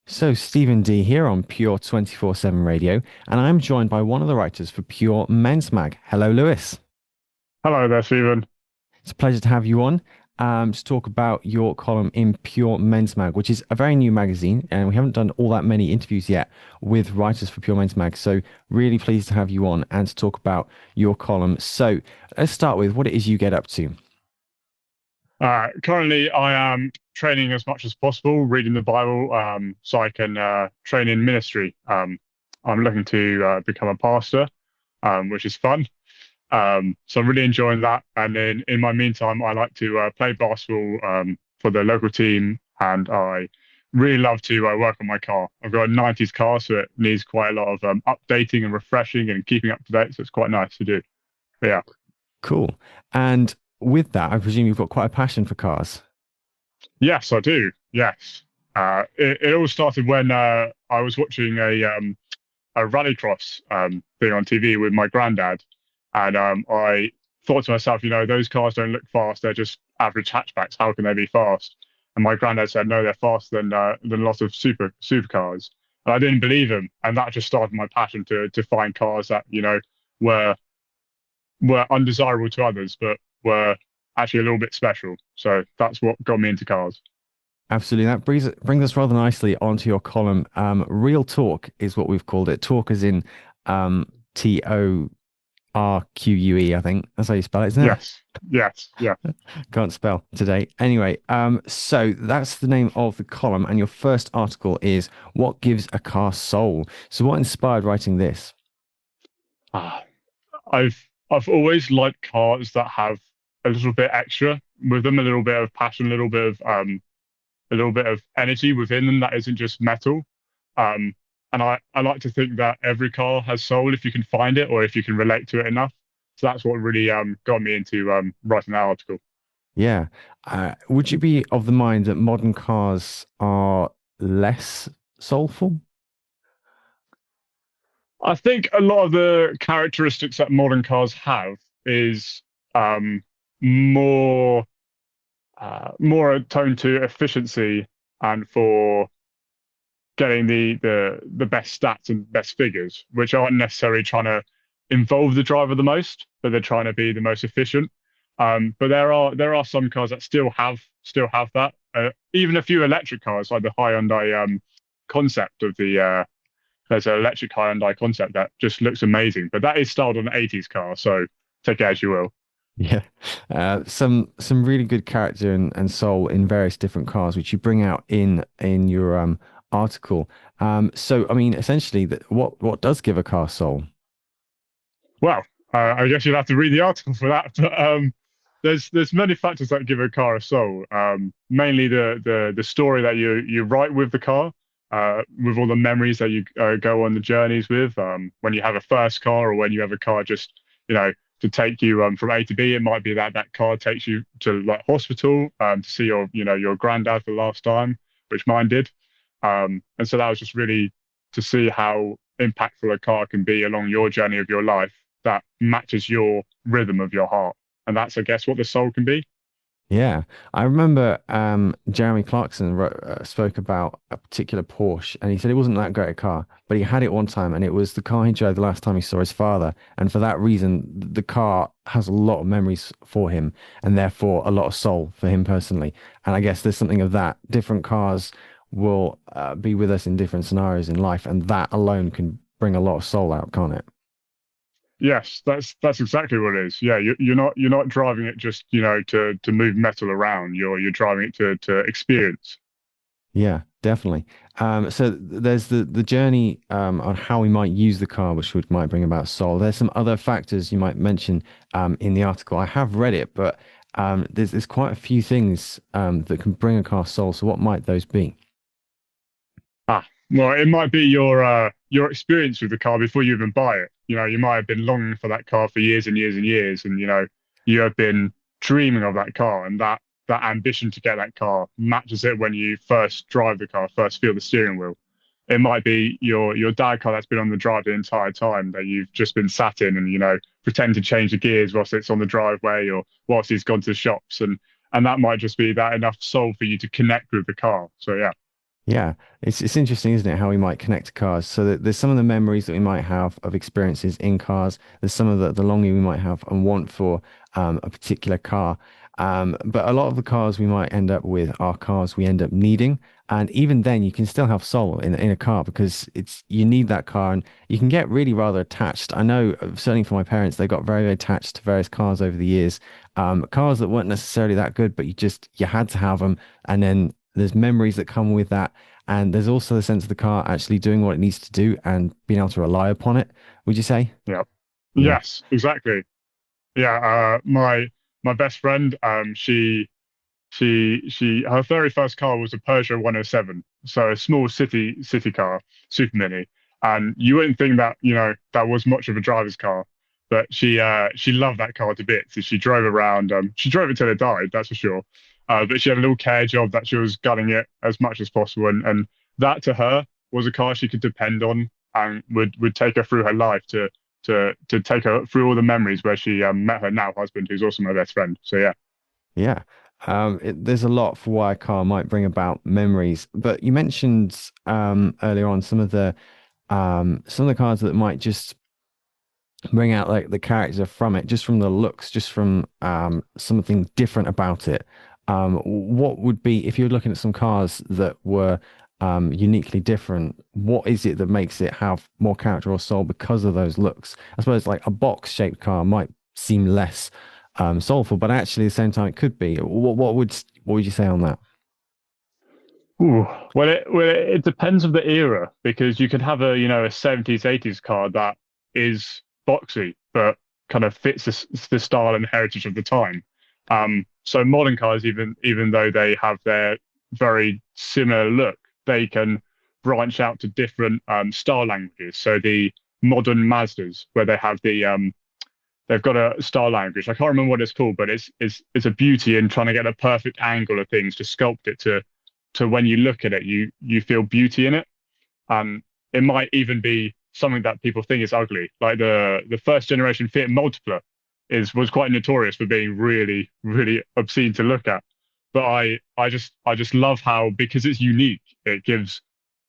So, Stephen D here on Pure 24/7 Radio, and I'm joined by one of the writers for Pure Men's Mag. Hello, Lewis. Hello there, Stephen. It's a pleasure to have you on to talk about your column in Pure Men's Mag, which is a very new magazine, and we haven't done all that many interviews yet with writers for Pure Men's Mag. So, really pleased to have you on and to talk about your column. So, let's start with what it is you get up to. Currently, I am training as much as possible, reading the Bible, so I can train in ministry. I'm looking to become a pastor, which is fun. So I'm really enjoying that. And then in my meantime, I like to play basketball for the local team, and I really love to work on my car. I've got a 90s car, so it needs quite a lot of updating and refreshing and keeping up to date. So it's quite nice to do. But yeah. Cool. And with that, I presume you've got quite a passion for cars. Yes, I do. Yes. It all started when I was watching a rallycross thing on TV with my granddad, and I thought to myself, those cars don't look fast; they're just average hatchbacks. How can they be fast? And my granddad said, no, they're faster than lots of supercars. And I didn't believe him, and that just started my passion to find cars that were undesirable to others, but were actually a little bit special. So that's what got me into cars. Absolutely. That brings us rather nicely onto your column. Real talk is what we've called it. Talk as in Torque, I think. That's how you spell it, isn't it? Yes, yes, yeah. Can't spell today. Anyway, so that's the name of the column, and your first article is What Gives a Car Soul? So what inspired writing this? Ah, I've always liked cars that have a little bit extra with them, a little bit of passion, a little bit of energy within them that isn't just metal. Um, and I like to think that every car has soul if you can find it or if you can relate to it enough. So that's what really got me into writing that article. Yeah. Would you be of the mind that modern cars are less soulful? I think a lot of the characteristics that modern cars have is um, more more attuned to efficiency and for getting the best stats and best figures, which aren't necessarily trying to involve the driver the most, but they're trying to be the most efficient. But there are some cars that still have that. Even a few electric cars, like the Hyundai concept of there's an electric Hyundai concept that just looks amazing, but that is styled on an 80s car, so take it as you will. Yeah, some really good character and soul in various different cars, which you bring out in your article. So I mean, essentially, what does give a car soul? Well, I guess you'd have to read the article for that. But there's many factors that give a car a soul. Mainly the story that you write with the car, with all the memories that you go on the journeys with. When you have a first car, or when you have a car just to take you from A to B, it might be that that car takes you to like hospital to see your granddad for the last time, which mine did. And so that was just really to see how impactful a car can be along your journey of your life that matches your rhythm of your heart. And that's, I guess, what the soul can be. Yeah, I remember Jeremy Clarkson spoke about a particular Porsche, and he said it wasn't that great a car, but he had it one time, and it was the car he drove the last time he saw his father, and for that reason, the car has a lot of memories for him, and therefore a lot of soul for him personally. And I guess there's something of that. Different cars will be with us in different scenarios in life, and that alone can bring a lot of soul out, can't it? Yes, that's exactly what it is. Yeah, you're not driving it just to move metal around. You're driving it to experience. Yeah, definitely. So there's the journey on how we might use the car, which might bring about soul. There's some other factors you might mention in the article. I have read it, but there's quite a few things that can bring a car soul. So what might those be? Well, it might be your experience with the car before you even buy it. You might have been longing for that car for years and years and years, and you have been dreaming of that car, and that ambition to get that car matches it when you first drive the car, first feel the steering wheel. It might be your dad car that's been on the drive the entire time that you've just been sat in and pretend to change the gears whilst it's on the driveway or whilst he's gone to the shops, and that might just be that enough soul for you to connect with the car. So yeah. Yeah, it's interesting, isn't it, how we might connect to cars. So that there's some of the memories that we might have of experiences in cars. There's some of the longing we might have and want for a particular car. But a lot of the cars we might end up with are cars we end up needing. And even then, you can still have soul in a car because it's you need that car and you can get really rather attached. I know, certainly for my parents, they got very, very attached to various cars over the years. Cars that weren't necessarily that good, but you had to have them. And then there's memories that come with that. And there's also the sense of the car actually doing what it needs to do and being able to rely upon it, would you say? Yeah. Yeah. Yes, exactly. Yeah. My best friend, her very first car was a Peugeot 107, so a small city car, super mini. And you wouldn't think that, that was much of a driver's car, but she loved that car to bits. So she drove around. She drove it till it died, that's for sure. But she had a little care job that she was gunning it as much as possible, and that to her was a car she could depend on and would take her through her life to take her through all the memories where she met her now husband, who's also my best friend. So yeah. Yeah. There's a lot for why a car might bring about memories, but you mentioned earlier on some of the cars that might just bring out like the character from it, just from the looks, just from something different about it. What would be if you're looking at some cars that were uniquely different? What is it that makes it have more character or soul because of those looks? I suppose like a box-shaped car might seem less soulful, but actually at the same time it could be. What would you say on that? Ooh. Well, it depends of the era because you could have a 70s, 80s car that is boxy, but kind of fits the style and heritage of the time. So modern cars, even though they have their very similar look, they can branch out to different style languages. So the modern Mazdas, where they've got a style language. I can't remember what it's called, but it's a beauty in trying to get a perfect angle of things to sculpt it to when you look at it, you feel beauty in it. And it might even be something that people think is ugly. Like the first generation Fiat Multipla was quite notorious for being really, really obscene to look at. But I just love how, because it's unique, it gives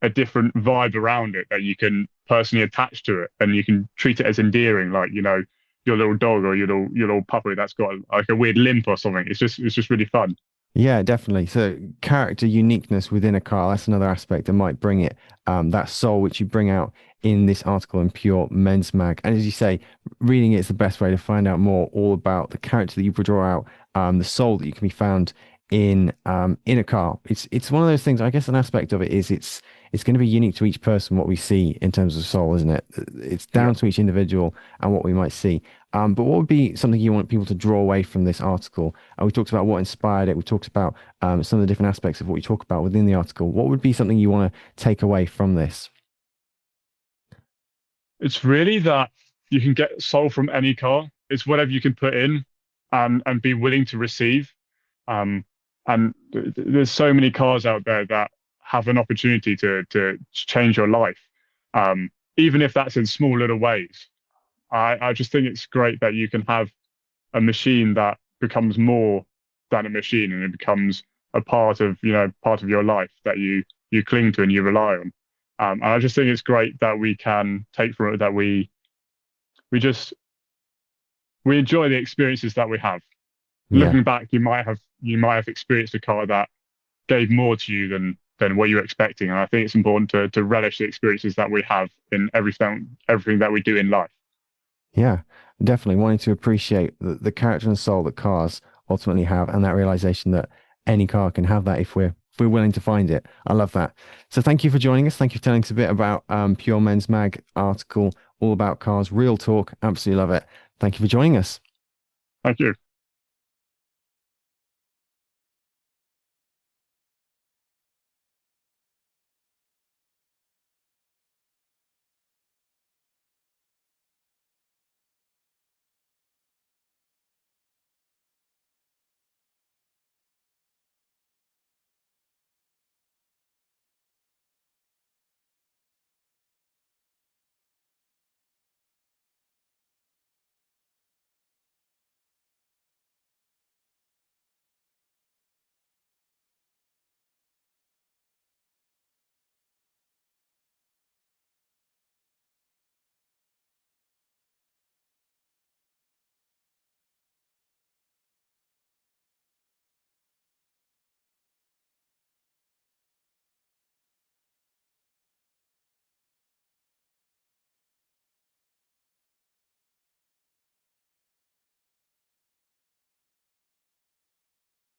a different vibe around it that you can personally attach to it and you can treat it as endearing, like, your little dog or your little puppy that's got like a weird limp or something. It's just really fun. Yeah, definitely. So character uniqueness within a car, that's another aspect that might bring it, that soul which you bring out in this article in Pure Men's Mag. And as you say, reading it is the best way to find out more all about the character that you draw out, the soul that you can be found in a car. It's one of those things, I guess an aspect of it is it's going to be unique to each person what we see in terms of soul, isn't it? It's Yeah. down to each individual and what we might see. But what would be something you want people to draw away from this article? We talked about what inspired it. We talked about some of the different aspects of what you talk about within the article. What would be something you want to take away from this? It's really that you can get soul from any car. It's whatever you can put in and be willing to receive. Um, and there's so many cars out there that have an opportunity to change your life, even if that's in small little ways. I just think it's great that you can have a machine that becomes more than a machine and it becomes a part of your life that you cling to and you rely on. And I just think it's great that we can take from it that we just we enjoy the experiences that we have. Yeah. Looking back, you might have experienced a car that gave more to you than what you were expecting. And I think it's important to relish the experiences that we have in everything that we do in life. Yeah, definitely wanting to appreciate the character and soul that cars ultimately have, and that realization that any car can have that if we're willing to find it. I love that. So thank you for joining us. Thank you for telling us a bit about Pure Men's Mag article all about cars. Real talk. Absolutely love it. Thank you for joining us. Thank you.